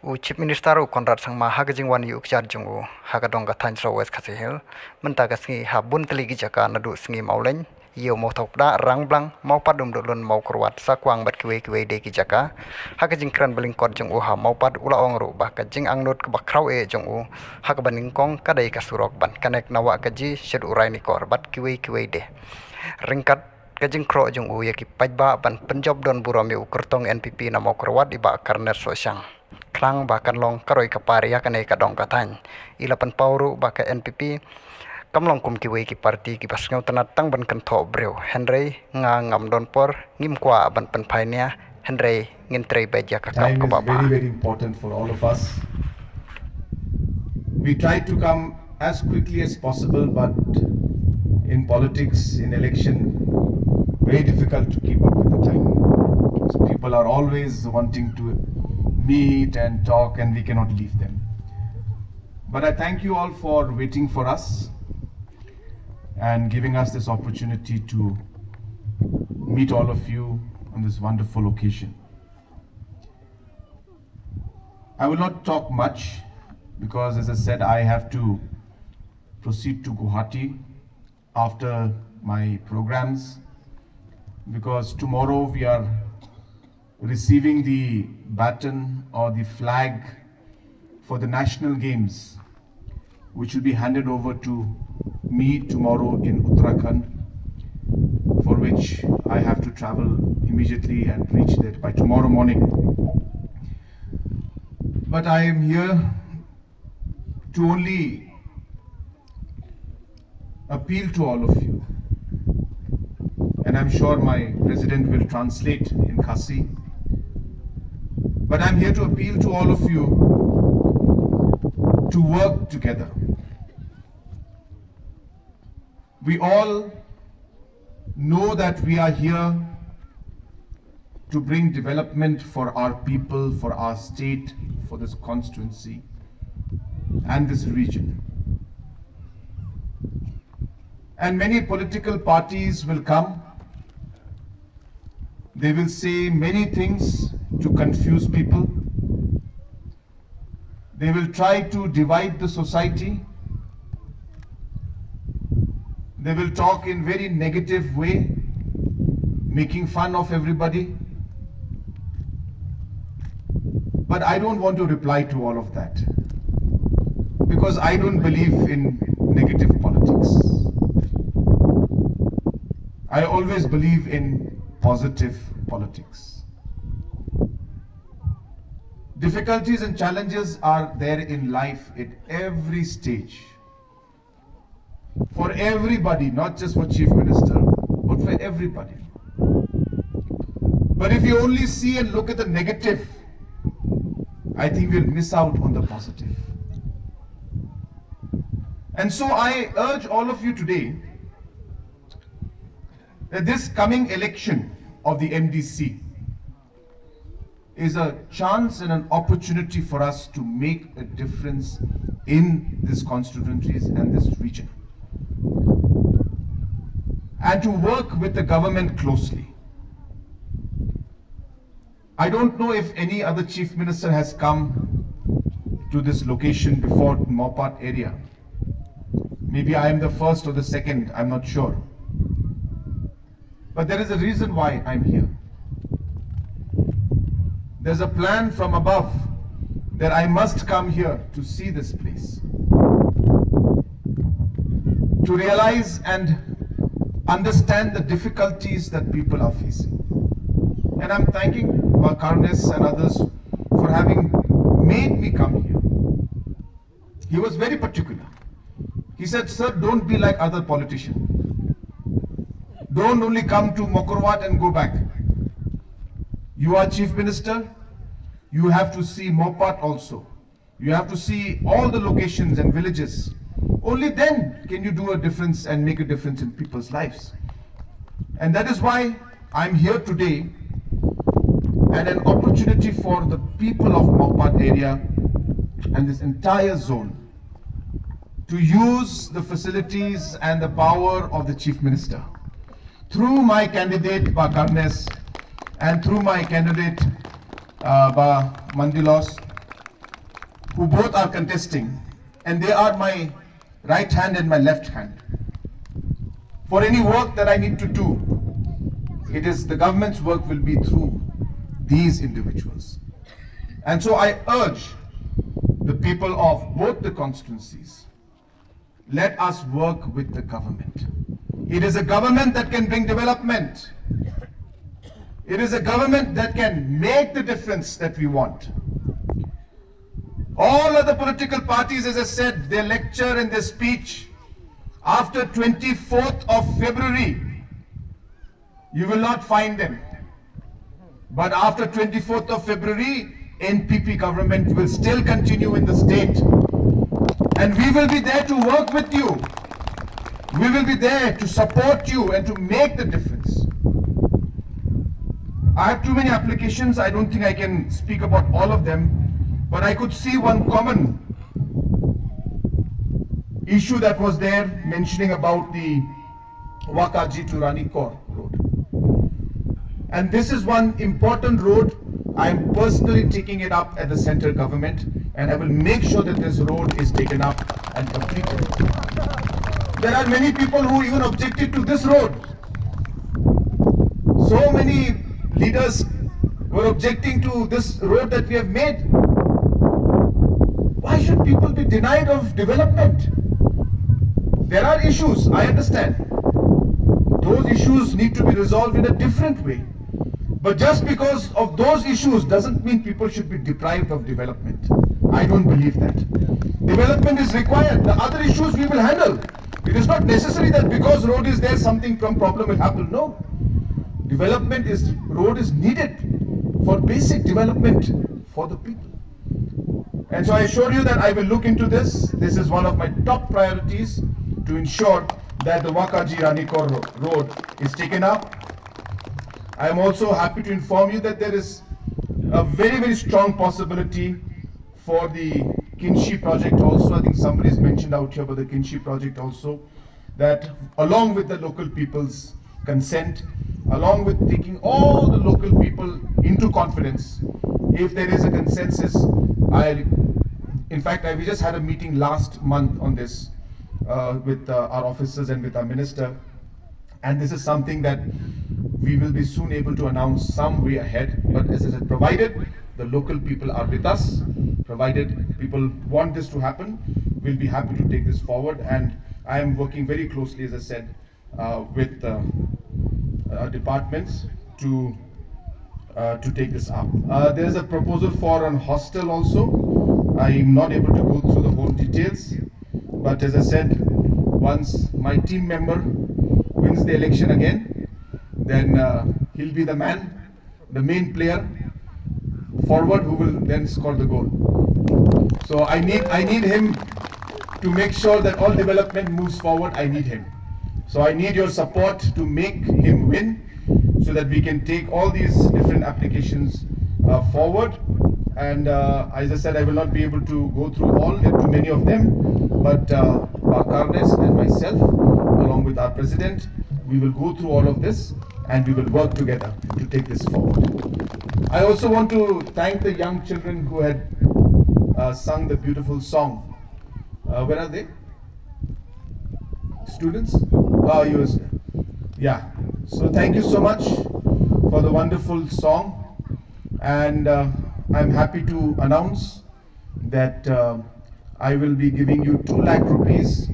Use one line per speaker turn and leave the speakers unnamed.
Chief Minister konrad sangma haka jingwan yu ukjar jungu haka dongga tan sro west Khasi hill mentaga sngi habun teligi jaka nadu sngi mauleng yo mau thokda rang blang mau padum dolun mau kurwat sakwang bat kiwe de ki jaka haka jingkran beling kod jungu ha mau pad ula ongru bah ka jing angnut ka bakrau e jungu haka baning kong kadai ka surok ban kanek nawa kaji shed urai ni kor bat kiwe de ringkat kajing kro jungu yaki pajba ban penjob don buromi ukurtong NPP na mau kurwat iba karner sosyang Klang bahkan long karoi kapari ya kanai kadong katany ilapan pauru baka NPP kamlong kum kiwe ki parti ki pasngau tanat tang ban kan tho breu Henry nga ngam don por ngim kwah ban pynbna Henry ngin trei baja ka kam
Time
ka
is very, very important for all of us. We try to come as quickly as possible, but in politics, in election, very difficult to keep up with the time. So people are always wanting to meet and talk, and we cannot leave them. But I thank you all for waiting for us and giving us this opportunity to meet all of you on this wonderful occasion. I will not talk much because, as I said, I have to proceed to Guwahati after my programs, because tomorrow we are receiving the baton or the flag for the national games, which will be handed over to me tomorrow in Uttarakhand, for which I have to travel immediately and reach there by tomorrow morning. But I am here to only appeal to all of you, and I'm sure my president will translate in Khasi. But I'm here to appeal to all of you to work together. We all know that we are here to bring development for our people, for our state, for this constituency and this region. And many political parties will come. They will say many things to confuse people. They will try to divide the society. They will talk in very negative way, making fun of everybody. But I don't want to reply to all of that, because I don't believe in negative politics. I always believe in positive politics. Difficulties and challenges are there in life at every stage. For everybody, not just for Chief Minister, but for everybody. But if you only see and look at the negative, I think we'll miss out on the positive. And so I urge all of you today that this coming election of the MDC is a chance and an opportunity for us to make a difference in these constituencies and this region, and to work with the government closely. I don't know if any other chief minister has come to this location before, Mopat area. Maybe I am the first or the second, I'm not sure. But there is a reason why I'm here. There's a plan from above that I must come here to see this place, to realize and understand the difficulties that people are facing. And I'm thanking Karnes and others for having made me come here. He was very particular. He said, "Sir, don't be like other politicians. Don't only come to Mokorwat and go back. You are Chief Minister, you have to see Mopat also. You have to see all the locations and villages. Only then can you do a difference and make a difference in people's lives." And that is why I'm here today, and an opportunity for the people of Mopat area and this entire zone to use the facilities and the power of the Chief Minister through my candidate Karnes and through my candidate Mandilos, who both are contesting, and they are my right hand and my left hand. For any work that I need to do, it is the government's work will be through these individuals. And so I urge the people of both the constituencies, let us work with the government. It is a government that can bring development. It is a government that can make the difference that we want. All other political parties, as I said, their lecture and their speech, after 24th of February, you will not find them. But after 24th of February, NPP government will still continue in the state. And we will be there to work with you. We will be there to support you and to make the difference. I have too many applications. I don't think I can speak about all of them. But I could see one common issue that was there, mentioning about the Wakaji to Ranikor road. And this is one important road. I am personally taking it up at the central government, and I will make sure that this road is taken up and completed. There are many people who even objected to this road. So many leaders were objecting to this road that we have made. Why should people be denied of development? There are issues, I understand. Those issues need to be resolved in a different way. But just because of those issues doesn't mean people should be deprived of development. I don't believe that. Development is required. The other issues we will handle. It is not necessary that because road is there, some problem will happen. No. Road is needed for basic development for the people. And so I assure you that I will look into this. This is one of my top priorities to ensure that the Wakaji Ranikor road is taken up. I am also happy to inform you that there is a very, very strong possibility for the Kinshi project also. I think somebody has mentioned out here about the Kinshi project also, that along with the local people's consent, along with taking all the local people into confidence, if there is a consensus, in fact, we just had a meeting last month on this with our officers and with our minister, and this is something that we will be soon able to announce some way ahead. But as I said, provided the local people are with us, provided people want this to happen, we'll be happy to take this forward. And I am working very closely, as I said, with departments to take this up. There is a proposal for an hostel also. I am not able to go through the whole details, but as I said, once my team member wins the election again, then he'll be the man, the main player forward, who will then score the goal. So I need him to make sure that all development moves forward. I need him. So I need your support to make him win, so that we can take all these different applications forward. And as I said, I will not be able to go through all, there are too many of them, but Karnes and myself, along with our president, we will go through all of this and we will work together to take this forward. I also want to thank the young children who had sung the beautiful song. Where are they? Students? Oh, yours. Yeah. So thank you so much for the wonderful song. And I'm happy to announce that I will be giving you 2 lakh rupees